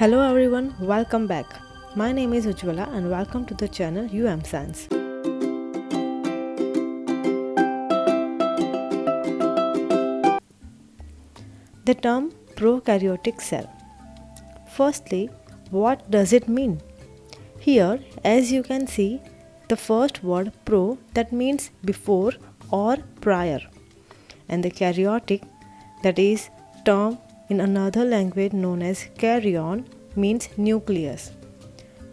Hello everyone, welcome back. My name is Ujjwala and welcome to the channel Science. The term prokaryotic cell. Firstly, what does it mean? Here, as you can see, the first word pro that means before or prior, and the karyotic, that is term in another language known as karyon, means nucleus.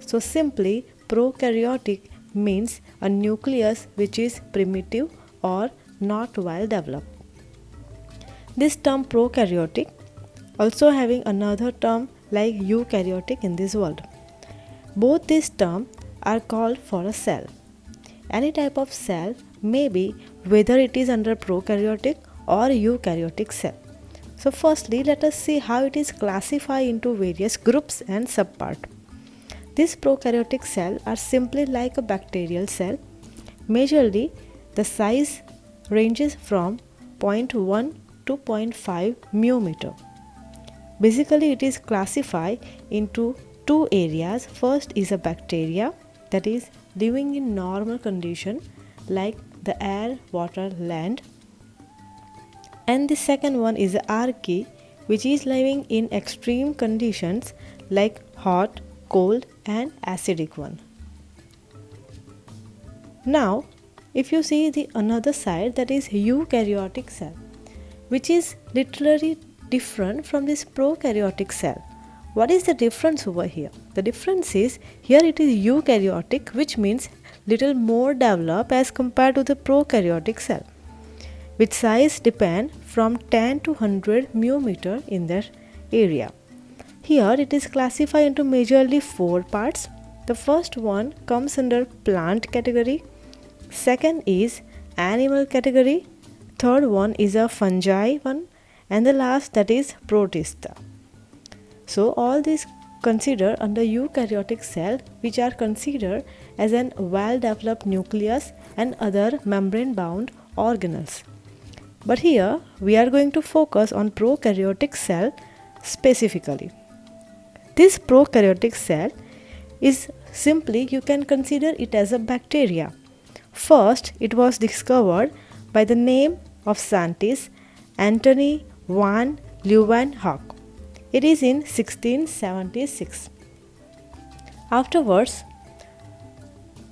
So simply prokaryotic means a nucleus which is primitive or not well developed. This term prokaryotic also having another term like eukaryotic in this world. Both these terms are called for a cell. Any type of cell may be whether it is under prokaryotic or eukaryotic cell. So firstly, let us see how it is classified into various groups and subparts. These prokaryotic cells are simply like a bacterial cell. Majorly, the size ranges from 0.1 to 0.5 μm. Basically, it is classified into two areas. First is a bacteria, that is living in normal condition like the air, water, land. And the second one is the archaea, which is living in extreme conditions like hot, cold and acidic one. Now, if you see the another side, that is eukaryotic cell, which is literally different from this prokaryotic cell. What is the difference over here? The difference is here it is eukaryotic, which means little more developed as compared to the prokaryotic cell, which size depend from 10 to 100 μm in their area. Here it is classified into majorly four parts. The first one comes under plant category, second is animal category, third one is a fungi one, and the last that is protista. So all these considered under eukaryotic cell, which are considered as an well developed nucleus and other membrane bound organelles. But here we are going to focus on prokaryotic cell specifically. This prokaryotic cell is simply, you can consider it as a bacteria. First, it was discovered by the name of scientist Antony van Leeuwenhoek. It is in 1676. Afterwards,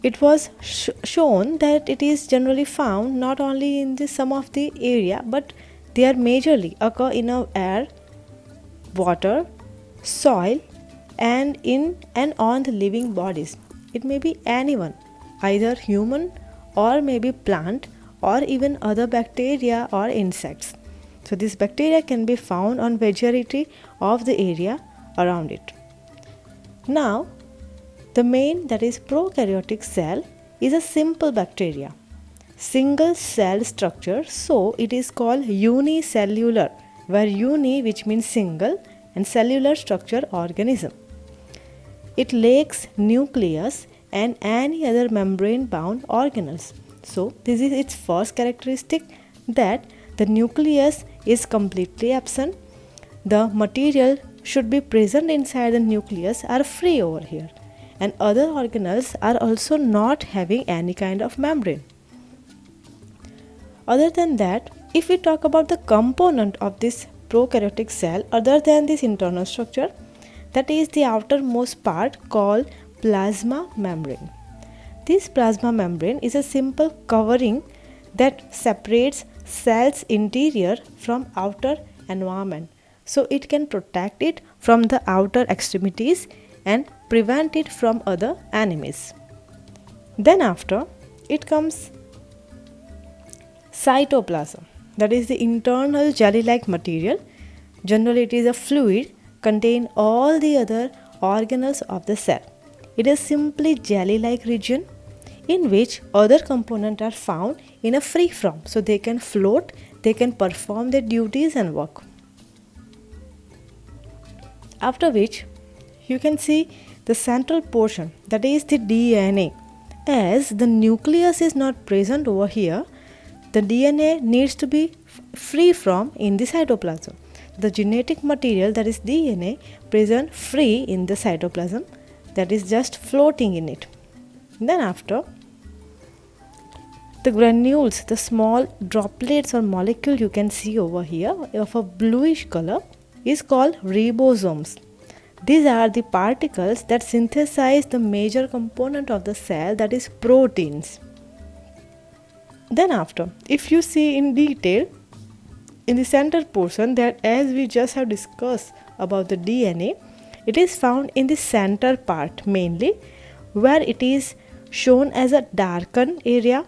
it was shown that it is generally found not only in some of the area, but they are majorly occur in air, water, soil and in and on the living bodies. It may be anyone, either human or maybe plant or even other bacteria or insects. So this bacteria can be found on majority of the area around it. Now, the main, that is prokaryotic cell, is a simple bacteria, single cell structure, so it is called unicellular, where uni which means single and cellular structure organism. It lacks nucleus and any other membrane bound organelles. So this is its first characteristic, that the nucleus is completely absent. The material should be present inside the nucleus are free over here, and other organelles are also not having any kind of membrane. Other than that, if we talk about the component of this prokaryotic cell other than this internal structure, that is the outermost part called plasma membrane. This plasma membrane is a simple covering that separates cell's interior from outer environment, so it can protect it from the outer extremities and prevent it from other enemies. Then after it comes cytoplasm, that is the internal jelly-like material. Generally it is a fluid contain all the other organelles of the cell. It is simply jelly-like region in which other components are found in a free form, so they can float, they can perform their duties and work. After which you can see the central portion, that is the DNA. As the nucleus is not present over here, the DNA needs to be free from in the cytoplasm. the genetic material, that is DNA, present free in the cytoplasm, that is just floating in it. Then after, the granules, the small droplets or molecule you can see over here of a bluish color, is called ribosomes. These are the particles that synthesize the major component of the cell, that is proteins. Then after, if you see in detail, in the center portion, that as we just have discussed about the DNA, it is found in the center part mainly, where it is shown as a darkened area,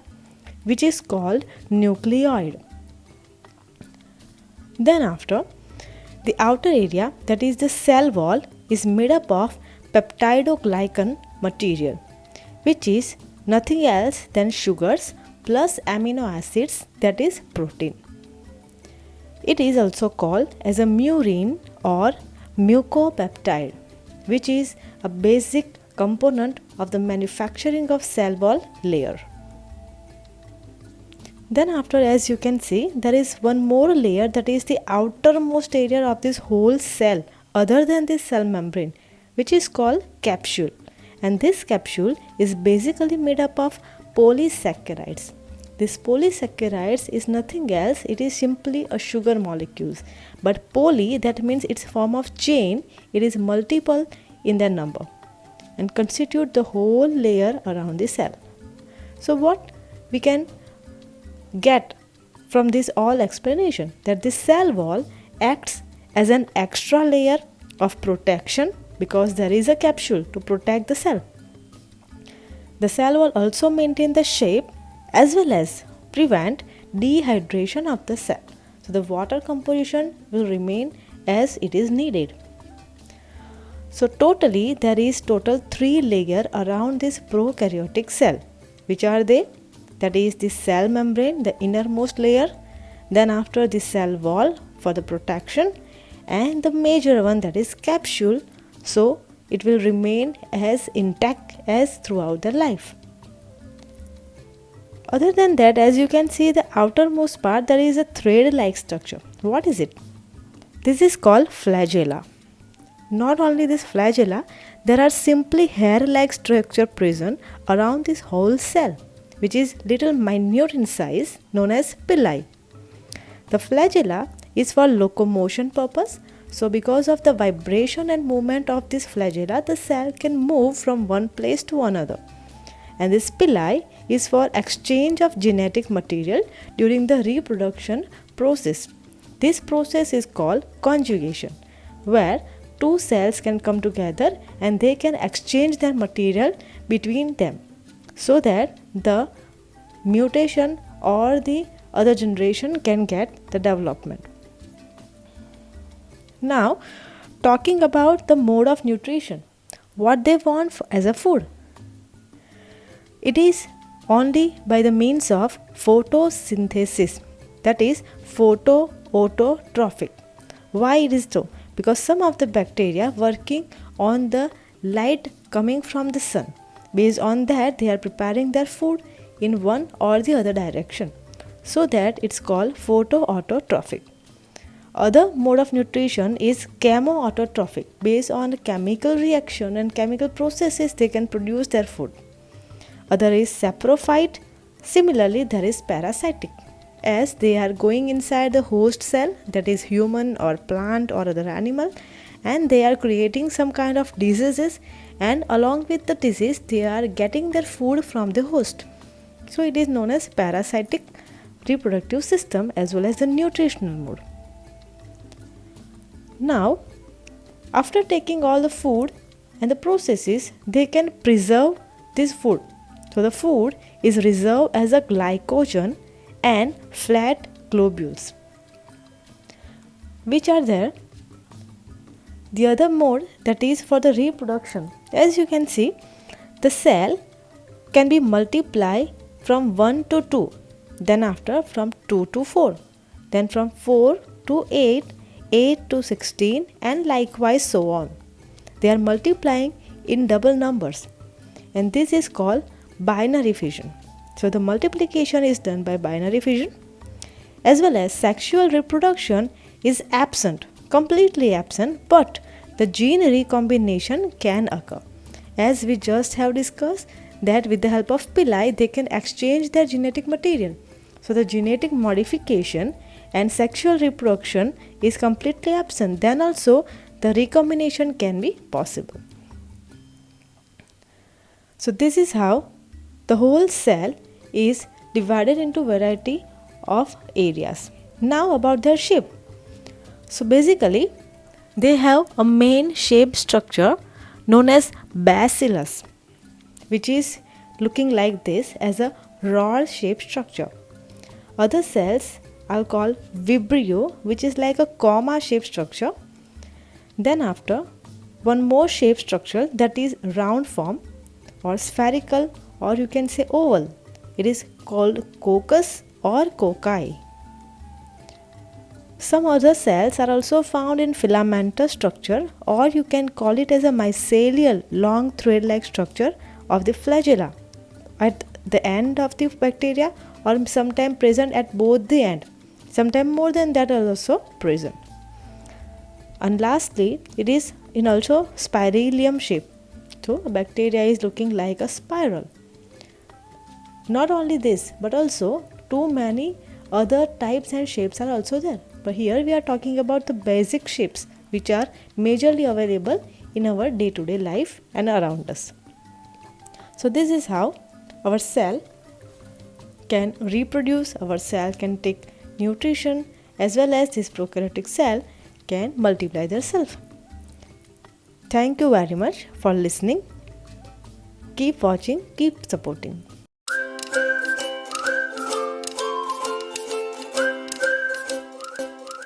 which is called nucleoid. Then after, the outer area, that is the cell wall, is made up of peptidoglycan material, which is nothing else than sugars plus amino acids, that is protein. It is also called as a murine or mucopeptide, which is a basic component of the manufacturing of cell wall layer. Then after, as you can see, there is one more layer, that is the outermost area of this whole cell other than this cell membrane, which is called capsule. And this capsule is basically made up of polysaccharides. This polysaccharides is nothing else, it is simply a sugar molecules. But poly, that means its form of chain, it is multiple in their number and constitute the whole layer around the cell. So what we can get from this all explanation, that the cell wall acts as an extra layer of protection because there is a capsule to protect the cell. The cell wall also maintain the shape as well as prevent dehydration of the cell. So the water composition will remain as it is needed. So totally there is total 3 layers around this prokaryotic cell. Which are they? That is the cell membrane, the innermost layer, then after the cell wall for the protection, and the major one, that is capsule, so it will remain as intact as throughout their life. Other than that, as you can see, the outermost part, there is a thread like structure. What is it? This is called flagella. Not only this flagella, there are simply hair like structure present around this whole cell, which is little minute in size, known as villi. The flagella is for locomotion purpose. So because of the vibration and movement of this flagella, the cell can move from one place to another. And this villi is for exchange of genetic material during the reproduction process. This process is called conjugation, where two cells can come together and they can exchange their material between them, so that the mutation or the other generation can get the development. Now, talking about the mode of nutrition, what they want as a food. It is only by the means of photosynthesis, that is photoautotrophic. Why it is so? Because some of the bacteria working on the light coming from the sun. Based on that, they are preparing their food in one or the other direction. So that it's called photoautotrophic. Other mode of nutrition is chemoautotrophic. Based on chemical reaction and chemical processes, they can produce their food. Other is saprophyte. Similarly, there is parasitic, as they are going inside the host cell, that is human or plant or other animal, and they are creating some kind of diseases, and along with the disease they are getting their food from the host. So it is known as parasitic reproductive system as well as the nutritional mode. Now, after taking all the food and the processes, they can preserve this food. So the food is reserved as a glycogen and fat globules, which are there. The other mode, that is for the reproduction. As you can see, the cell can be multiplied from 1 to 2, then after from 2 to 4, then from 4 to 8, 8 to 16, and likewise so on. They are multiplying in double numbers, and this is called binary fission. So the multiplication is done by binary fission, as well as sexual reproduction is absent completely absent, but the gene recombination can occur. As we just have discussed, that with the help of pili, they can exchange their genetic material. So the genetic modification and sexual reproduction is completely absent. Then also the recombination can be possible. So this is how the whole cell is divided into variety of areas. Now about their shape. So basically they have a main shape structure known as bacillus, which is looking like this as a rod shaped structure. Other cells are called vibrio, which is like a comma shaped structure. Then after, one more shape structure, that is round form or spherical, or you can say oval. It is called coccus or cocci. Some other cells are also found in filamentous structure, or you can call it as a mycelial long thread-like structure of the flagella at the end of the bacteria, or sometimes present at both the end. Sometimes more than that are also present. And lastly, it is in also spiralium shape. So bacteria is looking like a spiral. Not only this, but also too many other types and shapes are also there. But here we are talking about the basic shapes which are majorly available in our day-to-day life and around us. So this is how our cell can reproduce, our cell can take nutrition, as well as this prokaryotic cell can multiply themselves. Thank you very much for listening. Keep watching, keep supporting.